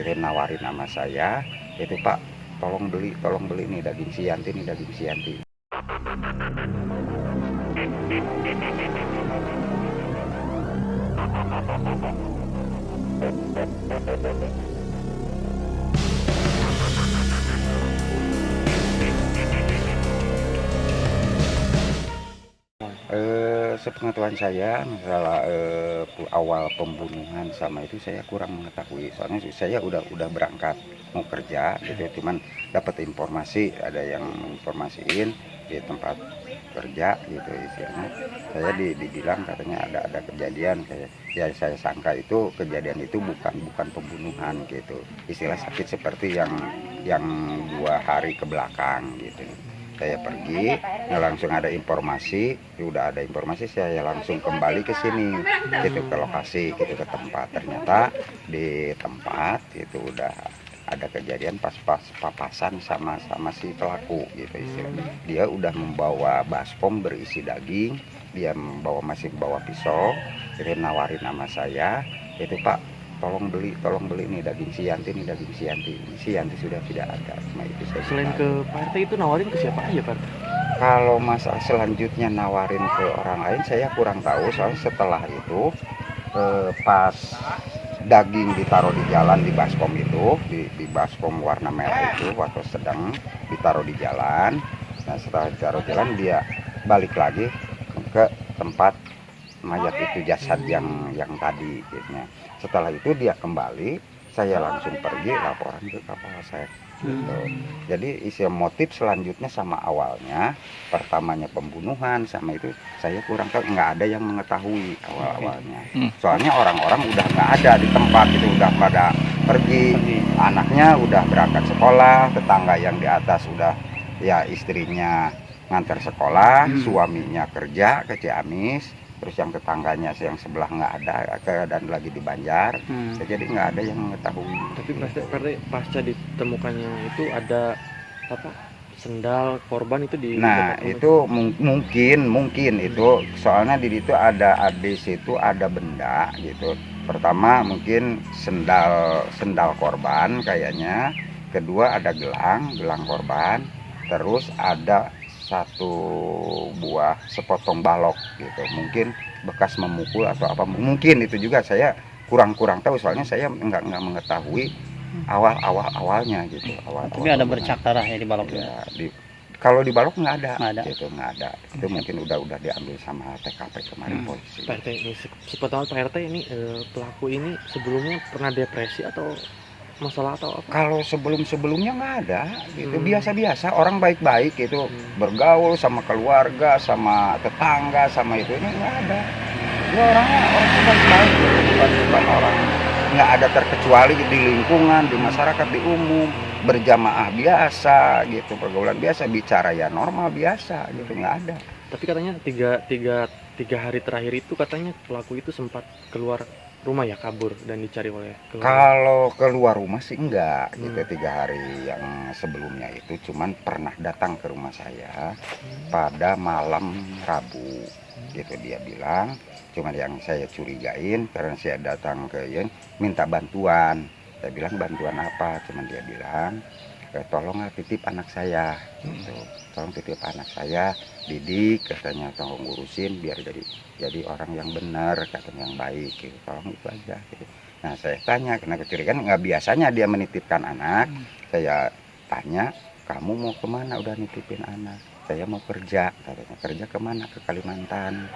Dia nawarin nama saya, itu Pak, tolong beli nih daging si Yanti nih, daging si Yanti. Sepengetahuan saya masalah awal pembunuhan sama itu saya kurang mengetahui, soalnya saya udah berangkat mau kerja gitu, cuman dapat informasi ada yang informasiin di tempat kerja gitu istilahnya. Saya dibilang katanya ada kejadian, kayak ya saya sangka itu kejadian itu bukan pembunuhan gitu, istilah sakit seperti yang 2 hari ke belakang gitu. Saya pergi, langsung ada informasi, udah ada informasi, saya langsung kembali ke sini, gitu, ke lokasi, gitu, ke tempat. Ternyata di tempat itu udah ada kejadian pas papasan sama si pelaku, gitu istilahnya. Dia udah membawa baskom berisi daging, dia masih bawa pisau, jadi nawarin nama saya, itu Pak, tolong beli nih daging si Yanti nih, daging si Yanti. Si Yanti sudah tidak ada. Nah, itu saya Selain ke Pak RT itu nawarin ke siapa aja Pak RT? kalau masalah selanjutnya nawarin ke orang lain saya kurang tahu, soalnya setelah itu pas daging ditaruh di jalan di baskom itu, di baskom warna merah itu waktu sedang ditaruh di jalan. Nah, setelah ditaruh jalan dia balik lagi ke tempat mayat itu, jasad yang tadi gitu. Setelah itu dia kembali, saya langsung pergi laporan ke Kapolsek gitu. Jadi isi motif selanjutnya sama awalnya, pertamanya pembunuhan sama itu saya kurang tahu, nggak ada yang mengetahui awalnya. Soalnya orang-orang udah nggak ada di tempat itu, udah pada pergi, anaknya udah berangkat sekolah, tetangga yang di atas udah ya istrinya ngantar sekolah, suaminya kerja ke Ciamis, terus yang tetangganya yang sebelah nggak ada, dan lagi di Banjar. Jadi nggak ada yang mengetahui. Tapi pasca ditemukannya itu ada apa, sendal korban itu di Nah itu mungkin itu soalnya di situ di situ ada benda gitu. Pertama mungkin sendal korban kayaknya, kedua ada gelang korban, terus ada satu buah sepotong balok gitu, mungkin bekas memukul atau apa, mungkin itu juga saya kurang tahu, soalnya saya nggak mengetahui awalnya gitu. Tapi ada bercak darah ya di balok ya, kalau di balok nggak ada, gitu. nggak ada. Itu mungkin udah diambil sama TKP kemarin polisi. Pak RT ini sepengetahuan Pak RT ini pelaku ini sebelumnya pernah depresi atau masalah atau apa? Kalau sebelumnya nggak ada gitu, biasa-biasa, orang baik-baik gitu, bergaul sama keluarga, sama tetangga, sama itu, ini nggak ada. Dia orangnya baik-baik gitu, bukan orang nggak ada terkecuali di lingkungan, di masyarakat, di umum, berjamaah biasa gitu, pergaulan biasa, bicara ya normal biasa gitu, nggak ada. Tapi katanya tiga hari terakhir itu katanya pelaku itu sempat keluar rumah ya, kabur dan dicari oleh keluarga. Kalau keluar rumah sih enggak gitu, 3 hari yang sebelumnya itu cuman pernah datang ke rumah saya pada malam Rabu gitu, dia bilang. Cuman yang saya curigain karena saya datang ke minta bantuan, saya bilang bantuan apa, cuman dia bilang tolong titip anak saya gitu. Tolong titip anak saya, didik katanya, tolong ngurusin biar jadi orang yang benar katanya, yang baik gitu. Tolong itu aja gitu. Nah saya tanya, karena kecurigaan nggak biasanya dia menitipkan anak. Saya tanya, kamu mau kemana udah nitipin anak? Saya mau kerja katanya. Kerja kemana? Ke Kalimantan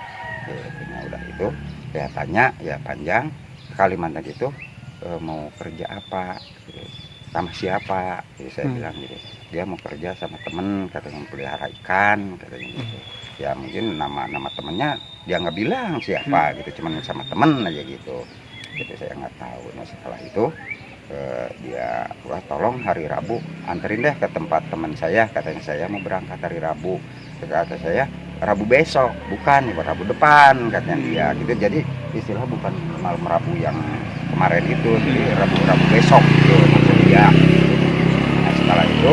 gitu. Nah udah itu saya tanya ya panjang, Kalimantan itu mau kerja apa gitu, sama siapa. Jadi saya bilang gitu, dia mau kerja sama temen katanya, pelihara ikan katanya gitu. Ya mungkin nama temennya dia nggak bilang siapa gitu, cuman sama temen aja gitu. Jadi saya nggak tahu. Nah setelah itu dia wah tolong hari Rabu anterin deh ke tempat teman saya katanya, saya mau berangkat hari Rabu. Kata saya Rabu besok, bukan ya Rabu depan katanya dia gitu. Jadi istilah bukan malam Rabu yang kemarin itu, jadi Rabu besok gitu maksud dia. Nah setelah itu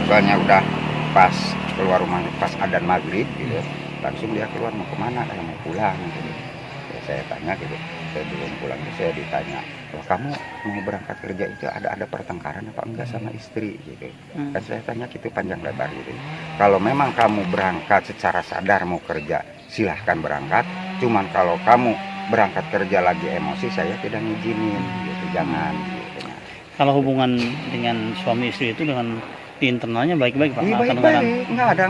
soalnya udah pas keluar rumah pas adzan maghrib gitu, langsung dia keluar mau kemana, mau pulang gitu. Ya, saya tanya gitu, sebelum pulang itu saya ditanya, "Loh, kamu mau berangkat kerja itu ada pertengkaran apa enggak sama istri?" gitu. Kan saya tanya gitu panjang lebar gitu. Kalau memang kamu berangkat secara sadar mau kerja, silahkan berangkat. Cuman kalau kamu berangkat kerja lagi emosi, saya tidak ngizinin gitu, jangan gitu. Kalau hubungan dengan suami istri itu dengan di internalnya baik-baik Pak? Iya, Nggak kedengaran? baik-baik, nggak ada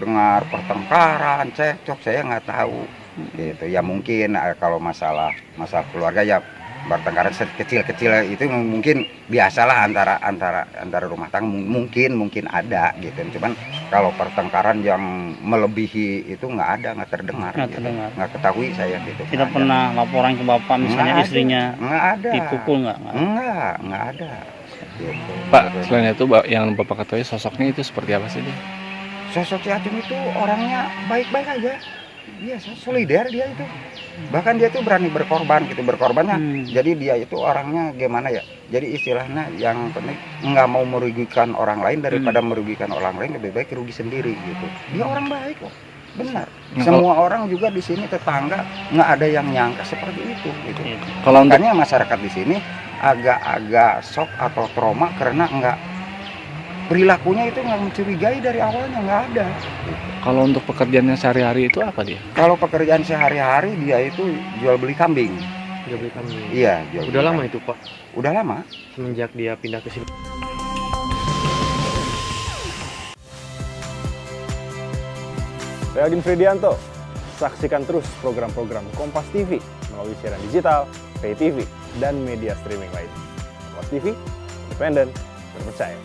dengar pertengkaran, cekcok, saya nggak tahu gitu. Ya mungkin kalau masalah keluarga ya bertengkaran kecil-kecil itu mungkin biasalah antara rumah tangga, mungkin ada gitu. Cuman kalau pertengkaran yang melebihi itu nggak terdengar, Nggak gitu. terdengar. Nggak ketahui saya gitu. Tidak nggak pernah laporan ke Bapak misalnya Nggak ada. istrinya Nggak ada. dipukul nggak? Nggak ada. Gitu. Pak, selain itu yang Bapak ketahui sosoknya itu seperti apa sih dia? Sosok si Acung itu orangnya baik-baik aja, iya, solider dia itu. Bahkan dia tuh berani berkorban gitu, berkorbannya. Jadi dia itu orangnya gimana ya, jadi istilahnya yang penting nggak mau merugikan orang lain daripada merugikan orang lain, lebih baik rugi sendiri gitu. Dia orang baik kok, benar. Nah, Semua orang juga di sini tetangga nggak ada yang nyangka seperti itu gitu. Kalau untuk Makanya masyarakat di sini agak-agak shock atau trauma karena nggak, perilakunya itu nggak mencurigai dari awalnya, nggak ada. kalau untuk pekerjaannya sehari-hari itu apa dia? Kalau pekerjaan sehari-hari dia itu jual beli kambing. Dia beli kami. Iya, jual Udah beli lama kambing. itu Pak, Udah lama. semenjak dia pindah ke sini. Saya Aldin Fridianto. Saksikan terus program-program Kompas TV melalui siaran digital, pay TV, dan media streaming lain. Kompas TV, independen, terpercaya.